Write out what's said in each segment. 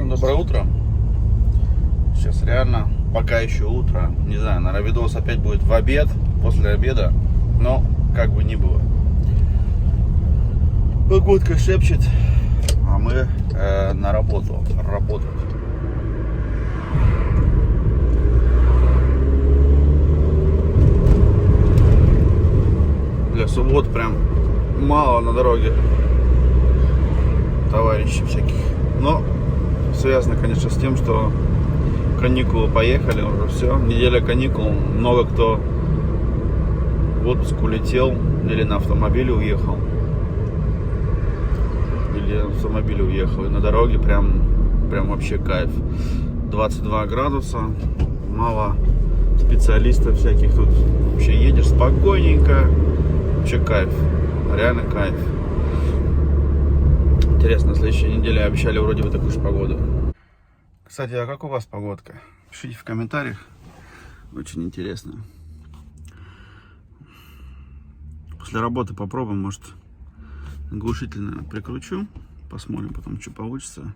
Всем доброе утро. Сейчас реально пока еще утро. Не знаю, наверное, видос опять будет в обед, после обеда. Но как бы ни было. Погодка шепчет, а мы на работу. Работать. Для суббот прям мало на дороге товарищей всяких. Но связано, конечно, с тем, что каникулы поехали, уже все. Неделя каникул. Много кто в отпуск улетел или на автомобиле уехал. Или на автомобиле уехал. И на дороге прям вообще кайф. 22 градуса. Мало специалистов всяких. Тут вообще едешь спокойненько. Вообще кайф. Реально кайф. Интересно, на следующей неделе обещали вроде бы такую же погоду. Кстати, а как у вас погодка? Пишите в комментариях. Очень интересно. После работы попробуем, может, глушительно прикручу. Посмотрим потом, что получится.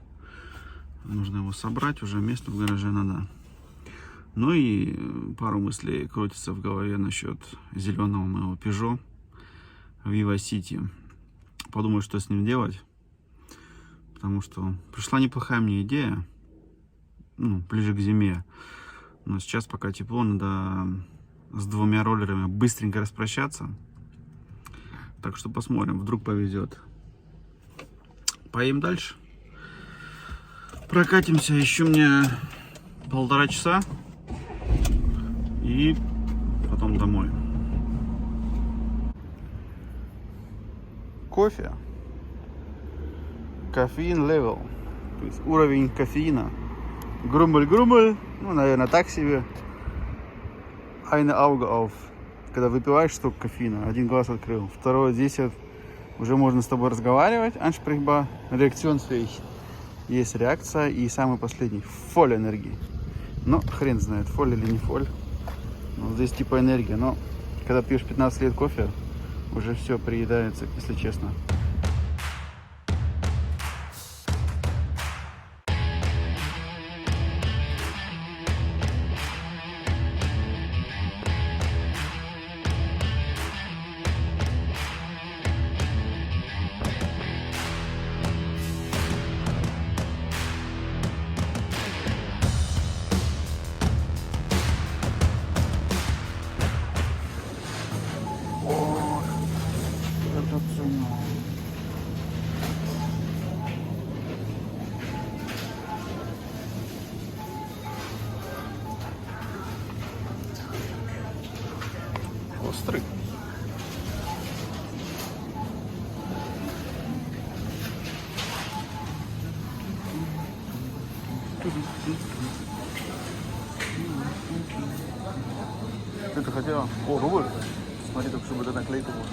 Нужно его собрать, уже место в гараже надо. Ну и пару мыслей крутится в голове насчет зеленого моего Peugeot Viva City. Подумаю, что с ним делать. Потому что пришла неплохая мне идея. Ближе к зиме. Но сейчас, пока тепло, надо с двумя роллерами быстренько распрощаться. Так что посмотрим, вдруг повезет. Поедем дальше. Прокатимся еще мне 1,5 часа. И потом домой. Кофе. Кофеин левел. То есть уровень кофеина. Грумель, наверное, так себе. Eine Auge auf. Когда выпиваешь столько кофеина, один глаз открыл, второй здесь уже можно с тобой разговаривать. Ansprechbar, реакциonsfähig. Есть реакция. И самый последний, фоль энергии. Но хрен знает, фоль или не фоль. Здесь типа энергия, но когда пьешь 15 лет кофе, уже все приедается, если честно. Острый. Что ты хотела? О, рубль. Смотри, только чтобы эта наклейка была.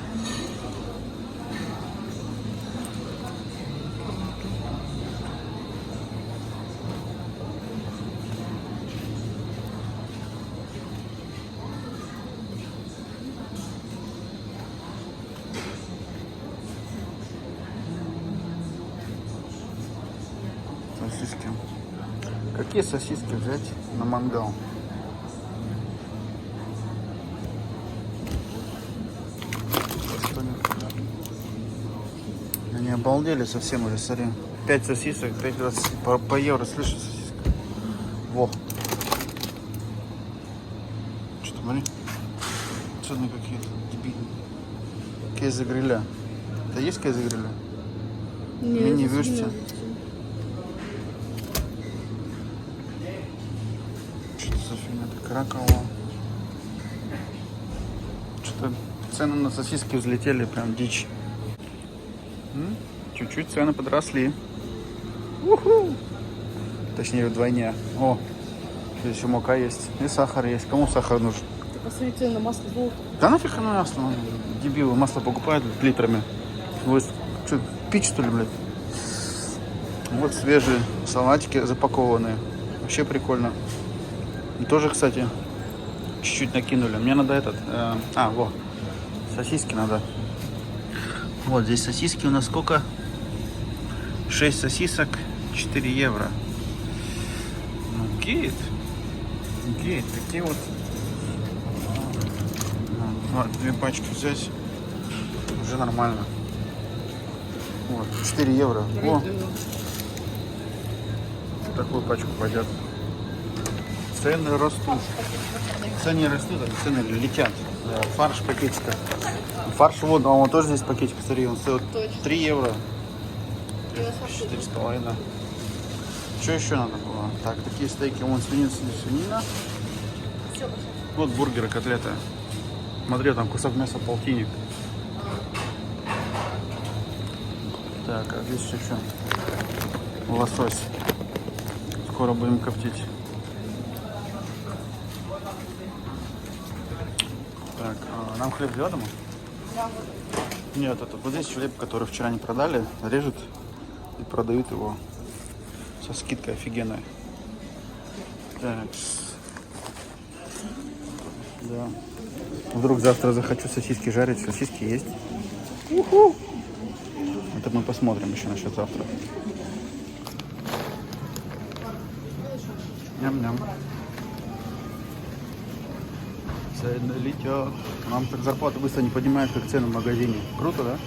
Сосиски. Какие сосиски взять на мангал? Они обалдели совсем уже, смотри. 5 сосисок, 5 по евро, слышишь, сосиска? Во. Что-то, смотри. Цены какие-то дебильные. Кейсы гриля. Это есть кейсы гриля? Нет, мини-версия. Что за фигня? Это Краково. Что-то цены на сосиски взлетели, прям дичь. Чуть-чуть цены подросли. Уху! Точнее, вдвойне. О, здесь еще мука есть. И сахар есть. Кому сахар нужен? Ты посмотри цены на масло золото. Да нафиг оно масло? Дебилы, масло покупают литрами. Вы что, пить что ли, блядь? Вот свежие салатики запакованные. Вообще прикольно. И тоже, кстати, чуть-чуть накинули. Мне надо вот. Сосиски надо. Вот здесь сосиски у нас сколько? 6 сосисок, 4 евро. Офигеть. Офигеть. Такие вот. Две пачки взять. Уже нормально. Вот, 4 евро. О, такую пачку пойдет. Цены растут. Цены растут, а цены летят. Да, фарш пакетика. Фарш вот, он тоже здесь пакетик, смотри, он стоит 3 евро. 4,5. Что еще надо было? Так, такие стейки, вон свинина. Вот бургеры, котлеты. Смотри, там кусок мяса полтинник. Так, а здесь еще что? Лосось. Скоро будем коптить. Так, нам хлеб для дома? Да. Нет, это вот здесь хлеб, который вчера не продали, режут и продают его со скидкой офигенной. Так. Да. Вдруг завтра захочу сосиски жарить. Сосиски есть. Уху! Это мы посмотрим еще насчет завтра. Ням-ням. Цены летят. Нам так зарплата быстро не поднимает, как цены в магазине. Круто, да?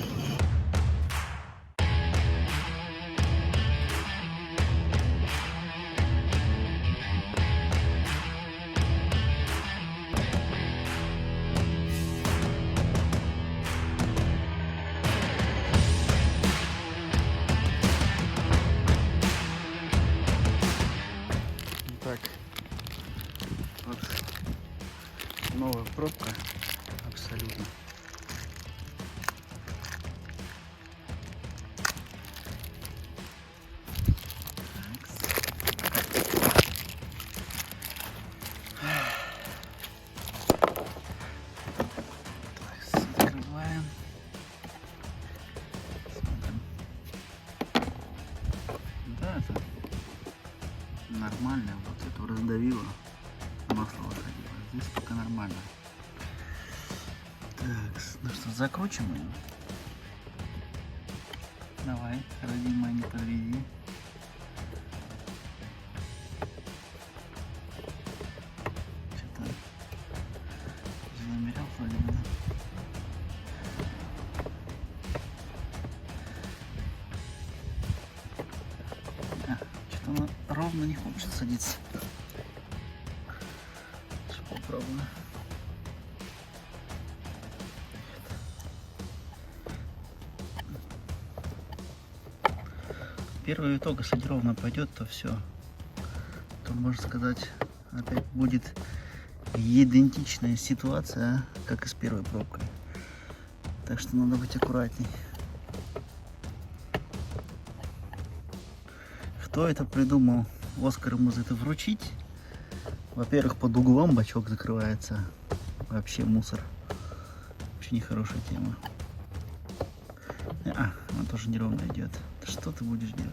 Так, вот новая пробка, абсолютно. Так, закрываем. Смотрим. Да, это нормально, вот это раздавило, масло выходило. Здесь пока нормально. Так, ну что, закручиваем ее. Давай, родимая, не подведи. Что-то замерял вроде бы, да? Что-то она ровно не хочет садиться. Сейчас попробую. Первый виток, если ровно пойдет, то все. То, можно сказать, опять будет идентичная ситуация, как и с первой пробкой. Так что надо быть аккуратней. Кто это придумал? Оскар ему за это вручить. Во-первых, под углом бачок закрывается. Вообще мусор. Вообще нехорошая тема. Она тоже неровно идет. Что ты будешь делать?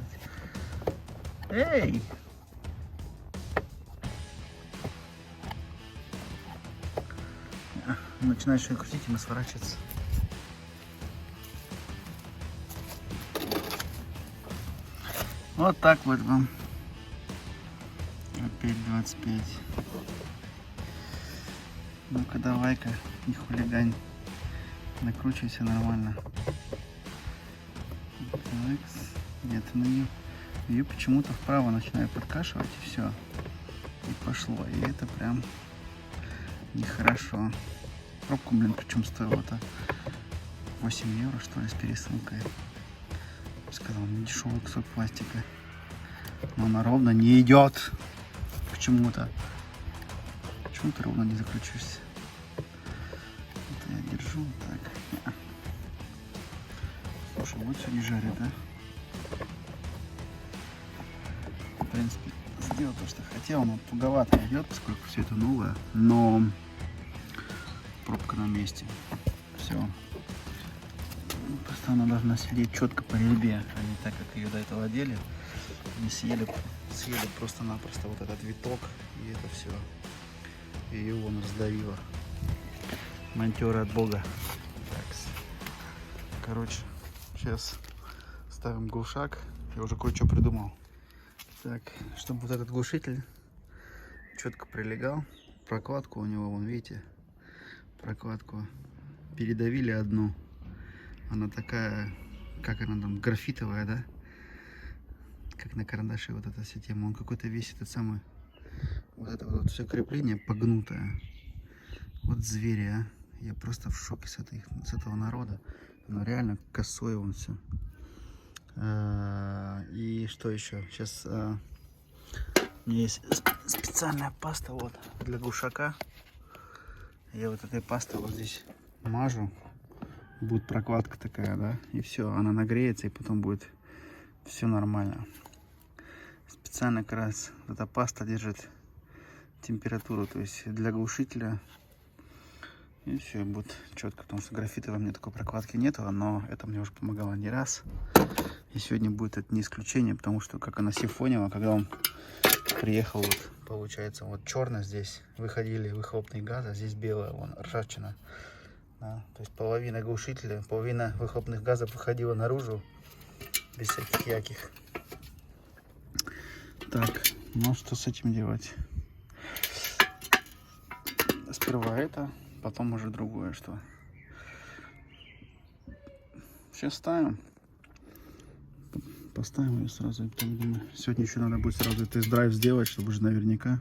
Эй! Начинаешь ее крутить, и она сворачивается. Вот так вот вам. Опять 25. Ну-ка, давай-ка, не хулигань. Накручивайся нормально. Так. Нет, ну ее почему-то вправо начинаю подкашивать, и все. И пошло. И это прям нехорошо. Пробку, блин, причем стоила-то 8 евро, что ли, с пересылкой. Сказал, не дешевый кусок пластика. Но она ровно не идет. Почему-то. Почему ты ровно не закручиваешься? Это я держу. Так. Слушай, вот сегодня жарит, да? В принципе, сделал то, что хотел, но туговато идет, поскольку все это новое. Но пробка на месте. Все. Просто она должна сидеть четко по резьбе, а не так, как ее до этого одели. Они съели просто-напросто вот этот виток, и это все. И его он раздавило. Монтеры от бога. Так. Короче, сейчас ставим глушак. Я уже кое-что придумал. Так, чтобы вот этот глушитель четко прилегал. Прокладку у него, вон, видите, прокладку передавили одну. Она такая, как она там, графитовая, да? Как на карандаше вот эта вся тема. Он какой-то весь этот самый, вот это вот все крепление погнутое. Вот звери, а. Я просто в шоке с этого народа. Ну реально косой он все. И что еще? Сейчас у меня есть специальная паста вот для глушака. Я вот этой пастой вот здесь мажу. Будет прокладка такая, да? И все, она нагреется, и потом будет все нормально. Специально как раз эта паста держит температуру, то есть для глушителя. И все будет четко, потому что графитовой мне такой прокладки нету, но это мне уже помогало не раз. И сегодня будет это не исключение, потому что как она сифонила, когда он приехал, вот, получается, вот черно здесь выходили выхлопные газы, а здесь белая, вон, ржавчина. Да, то есть половина глушителя, половина выхлопных газов выходила наружу, без всяких яких. Так, ну что с этим делать? Сперва это, потом уже другое что. Сейчас ставим. Поставим ее сразу. И потом, думаю, сегодня еще надо будет сразу тест-драйв сделать, чтобы уже наверняка.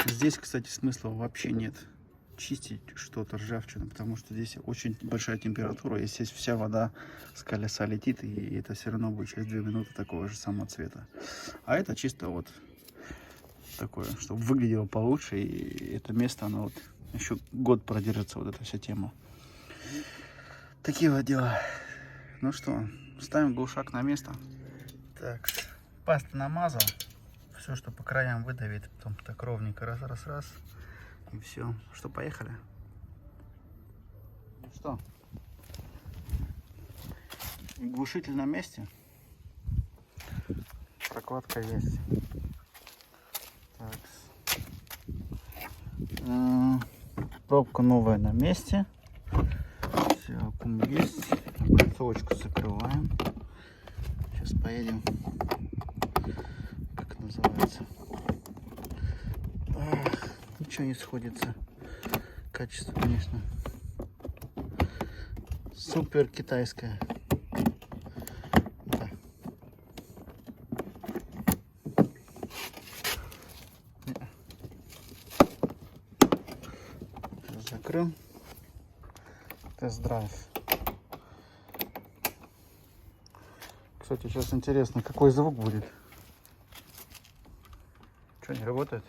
Здесь, кстати, смысла вообще нет чистить что-то, ржавчину, потому что здесь очень большая температура. Если вся вода с колеса летит, и это все равно будет через 2 минуты такого же самого цвета. А это чисто вот такое, чтобы выглядело получше, и это место, оно вот еще год продержится, вот эта вся тема. Такие вот дела. Ну что, ставим глушак на место. Так, пасту намазал. Все, что по краям выдавит, потом так ровненько раз. И все. Что, поехали? Ну что? Глушитель на месте. Прокладка есть. Так. Пробка новая на месте. Все, аккум есть. Облицовочку закрываем. Сейчас поедем. Как это называется? Ничего не сходится. Качество, конечно, супер китайское. Да. Закрыл. Тест-драйв. Кстати, сейчас интересно, какой звук будет. Что, не работает?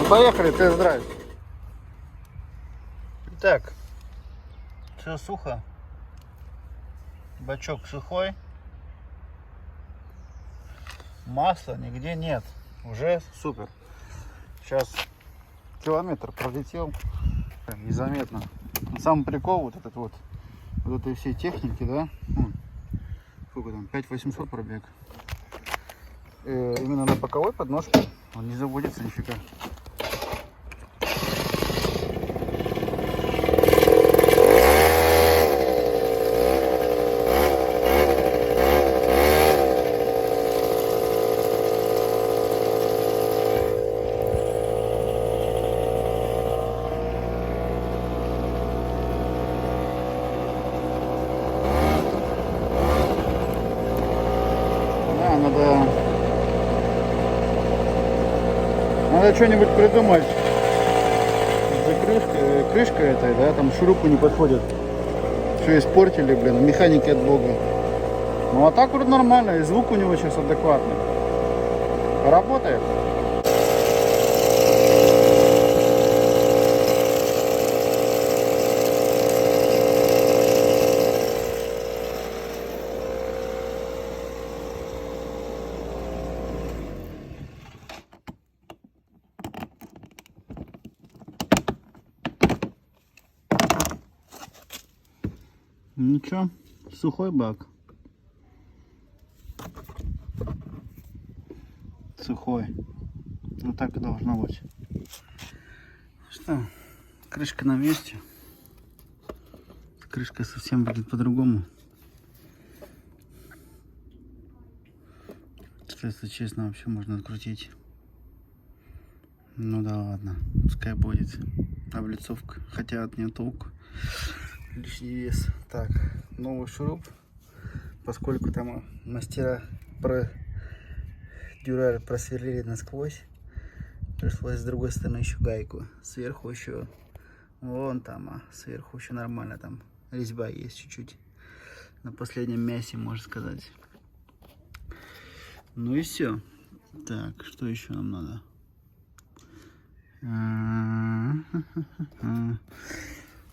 Поехали, тест-драйв. Итак, все сухо. Бачок сухой. Масла нигде нет. Уже супер. Сейчас километр пролетел. Прям незаметно. Сам прикол вот этот вот этой всей техники, да? Сколько там? 5800 пробег. Именно на боковой подножке он не заводится нифига. Надо что-нибудь придумать. За крышкой этой, да, там шурупы не подходят. Все испортили, блин, механики от бога. Ну а так вроде нормально, и звук у него сейчас адекватный. Работает. Ничего, сухой бак. Сухой. Вот так и должно быть. Что, крышка на месте. Крышка совсем будет по-другому. Если честно, вообще можно открутить. Ну да ладно, пускай будет. Облицовка, хотя от нее толку. Лишний вес. Так, новый шуруп. Поскольку там мастера дюраль просверлили насквозь, пришлось с другой стороны еще гайку. Сверху еще, вон там, сверху еще нормально, там резьба есть чуть-чуть. На последнем мясе, можно сказать. Ну и все. Так, что еще нам надо?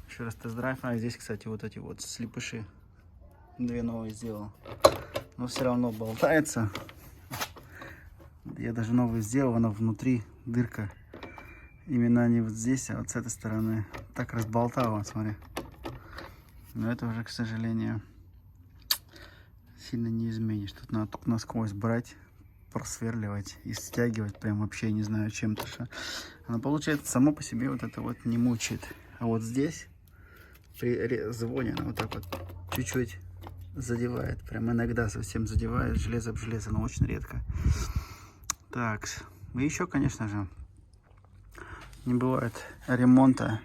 Еще раз тест-драйв. А здесь, кстати, вот эти вот слепыши. 2 новые сделал. Но все равно болтается. Я даже новые сделал, она внутри дырка. Именно не вот здесь, а вот с этой стороны. Так разболтало, смотри. Но это уже, к сожалению, сильно не изменишь. Тут надо только насквозь брать, просверливать и стягивать. Прям вообще не знаю чем-то. Что. Оно получается само по себе вот это вот не мучает. А вот здесь при звоне она вот так вот чуть-чуть задевает. Прям иногда совсем задевает железо об железо, но очень редко. Так, и еще, конечно же, не бывает ремонта,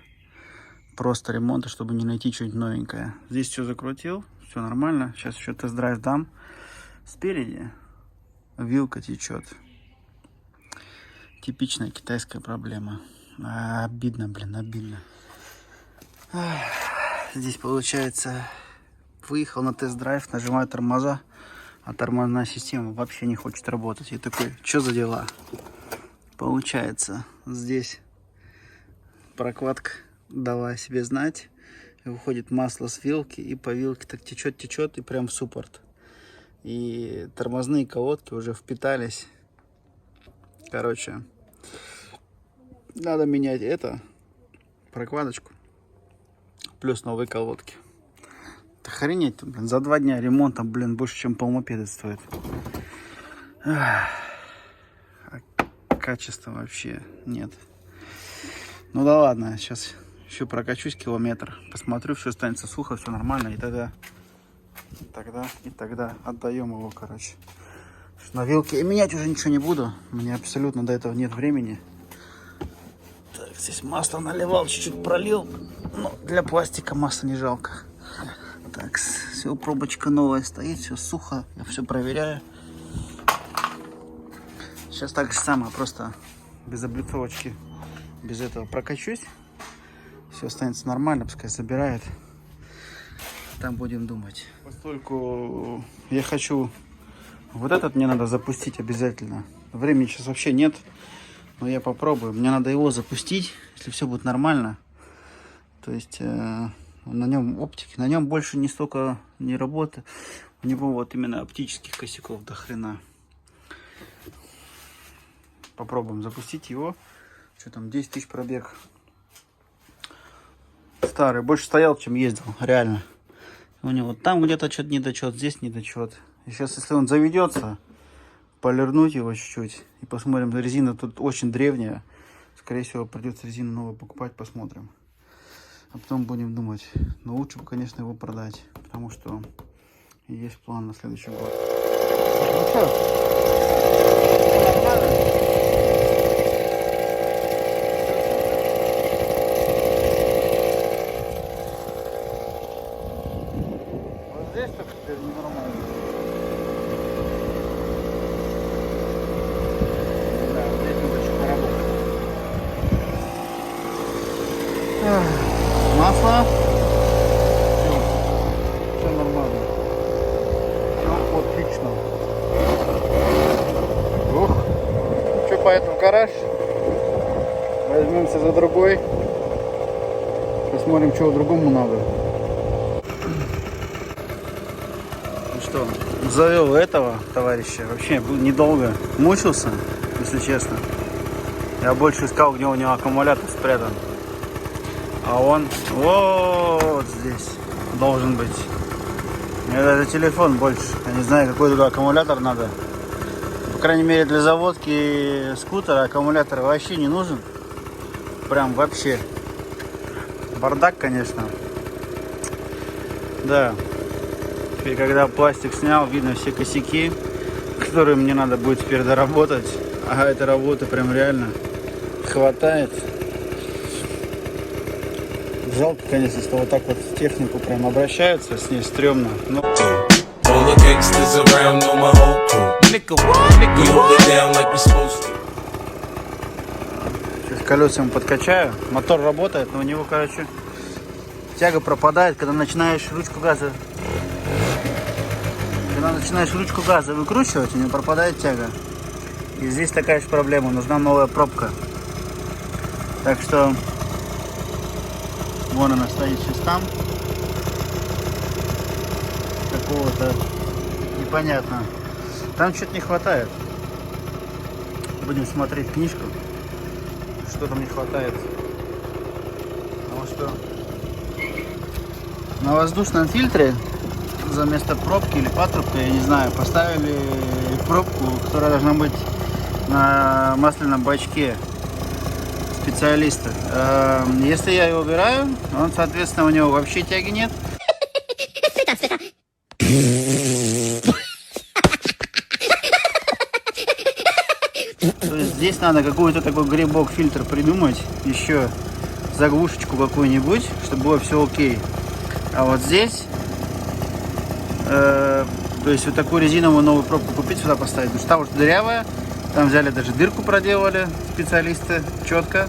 просто ремонта, чтобы не найти что-нибудь новенькое. Здесь все закрутил, все нормально. Сейчас еще тест-драйв дам. Спереди вилка течет. Типичная китайская проблема. Обидно, блин, обидно. Здесь получается, выехал на тест-драйв, нажимаю тормоза, а тормозная система вообще не хочет работать. И такой, что за дела? Получается, здесь прокладка дала о себе знать. Выходит масло с вилки, и по вилке так течет, и прям в суппорт. И тормозные колодки уже впитались. Короче, надо менять прокладочку, плюс новые колодки. Охренеть, блин, за 2 дня ремонта, блин, больше, чем полмопеда стоит. А качества вообще нет. Ну да ладно, сейчас еще прокачусь километр, посмотрю, все останется сухо, все нормально, и тогда отдаем его, короче. На вилке и менять уже ничего не буду, мне абсолютно до этого нет времени. Так, здесь масло наливал, чуть-чуть пролил, но для пластика масла не жалко. Так, все, пробочка новая стоит, все сухо, я все проверяю. Сейчас так же самое, просто без облицовочки, без этого прокачусь. Все останется нормально, пускай собирает. Там будем думать. Поскольку я хочу, вот этот мне надо запустить обязательно. Времени сейчас вообще нет, но я попробую. Мне надо его запустить, если все будет нормально. То есть на нем оптики, на нем больше не столько не работы, у него вот именно оптических косяков до хрена. Попробуем запустить его. Что там, 10 тысяч пробег. Старый, больше стоял, чем ездил, реально. У него там где-то что-то недочет, здесь недочет. И сейчас, если он заведется, полирнуть его чуть-чуть и посмотрим. Резина тут очень древняя. Скорее всего, придется резину новую покупать, посмотрим. А потом будем думать. Но лучше бы, конечно, его продать. Потому что есть план на следующий год. Ну что? Вот здесь так теперь ненормально. Да, вот здесь надо еще поработать. Масло. Все нормально. Все отлично. Ух. Что, поэтому в гараж? Возьмемся за другой. Посмотрим, что другому надо. Ну что, завел этого товарища. Вообще недолго мучился, если честно. Я больше искал, где у него аккумулятор спрятан. А он вот здесь. должен быть. Мне даже телефон больше. Я не знаю, какой другой аккумулятор надо. По крайней мере, для заводки скутера аккумулятор вообще не нужен. Прям вообще. Бардак, конечно. Да. И когда пластик снял, видно все косяки, которые мне надо будет теперь доработать. А этой работы прям реально хватает. Жалко, конечно, что вот так вот в технику прям обращаются, с ней стрёмно. Но... Сейчас колесами подкачаю. Мотор работает, но у него, короче, тяга пропадает, когда начинаешь ручку газа. Когда начинаешь ручку газа выкручивать, у него пропадает тяга. И здесь такая же проблема, нужна новая пробка. Так что вон она стоит сейчас там. Какого-то непонятно. Там что-то не хватает. Будем смотреть книжку. Что там не хватает. Потому что на воздушном фильтре заместо пробки или патрубка, я не знаю, поставили пробку, которая должна быть на масляном бачке специалиста. Если я его убираю, он, соответственно, у него вообще тяги нет. То есть здесь надо какой-то такой грибок, фильтр придумать, еще заглушечку какую-нибудь, чтобы было все окей. А вот здесь, то есть вот такую резиновую новую пробку купить, сюда поставить, потому что там уже дырявая. Там взяли, даже дырку проделали специалисты, четко,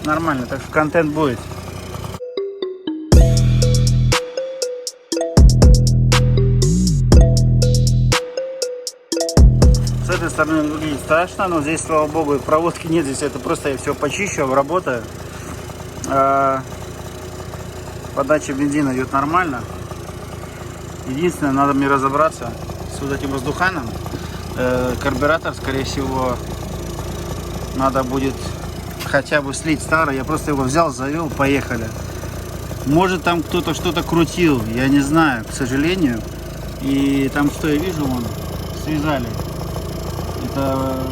нормально, так что контент будет. С этой стороны выглядит страшно, но здесь, слава богу, проводки нет, здесь это просто я все почищу, обработаю. Подача бензина идет нормально. Единственное, надо мне разобраться с вот этим воздуханом. Карбюратор, скорее всего, надо будет хотя бы слить старый. Я просто его взял, завел, поехали. Может, там кто-то что-то крутил, я не знаю, к сожалению. И там, что я вижу, вон, связали. Это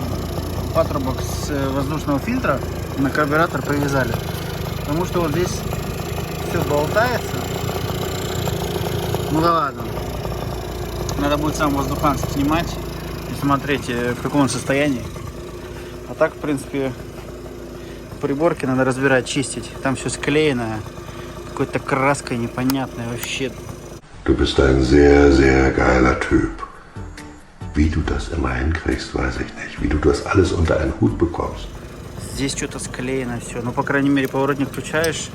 патрубок с воздушного фильтра на карбюратор привязали. Потому что вот здесь все болтается. Ну да ладно. Надо будет сам воздухан снимать и смотреть, в каком он состоянии. А так, в принципе, приборки надо разбирать, чистить. Там все склеено. Какой-то краской непонятной вообще. Du bist ein sehr, sehr geiler Typ. Wie du das immer hinkriegst, weiß ich nicht. Wie du das alles unter einen Hut bekommst. Здесь что-то склеено все. Ну, по крайней мере, поворотник включаешь.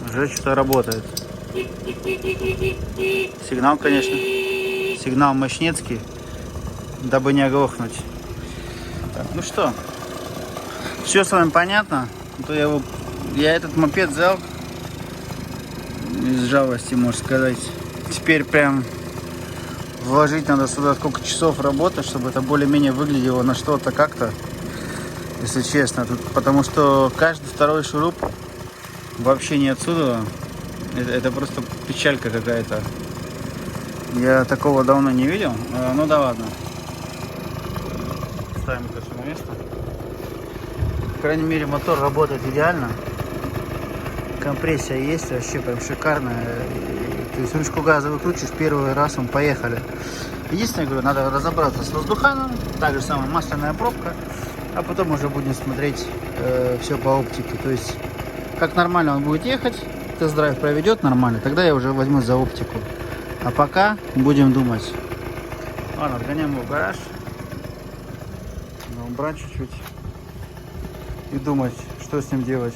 Уже что-то работает. Сигнал, конечно. Сигнал мощнецкий. Дабы не оглохнуть. Так, ну что. Все с вами понятно. Я этот мопед взял. Из жалости, можно сказать. Теперь прям вложить надо сюда сколько часов работы, чтобы это более-менее выглядело на что-то как-то. Если честно. Потому что каждый второй шуруп вообще не отсюда. Это просто печалька какая-то. Я такого давно не видел. Ну да ладно. Ставим это все на место. По крайней мере, мотор работает идеально. Компрессия есть, вообще прям шикарная. То есть ручку газа выкручиваешь, первый раз он поехали. Единственное, говорю, надо разобраться с воздуханом. Так же самая масляная пробка. А потом уже будем смотреть все по оптике. То есть, как нормально он будет ехать, тест-драйв проведет нормально, тогда я уже возьмусь за оптику. А пока будем думать. Ладно, отгоняем его в гараж. Надо убрать чуть-чуть. И думать, что с ним делать.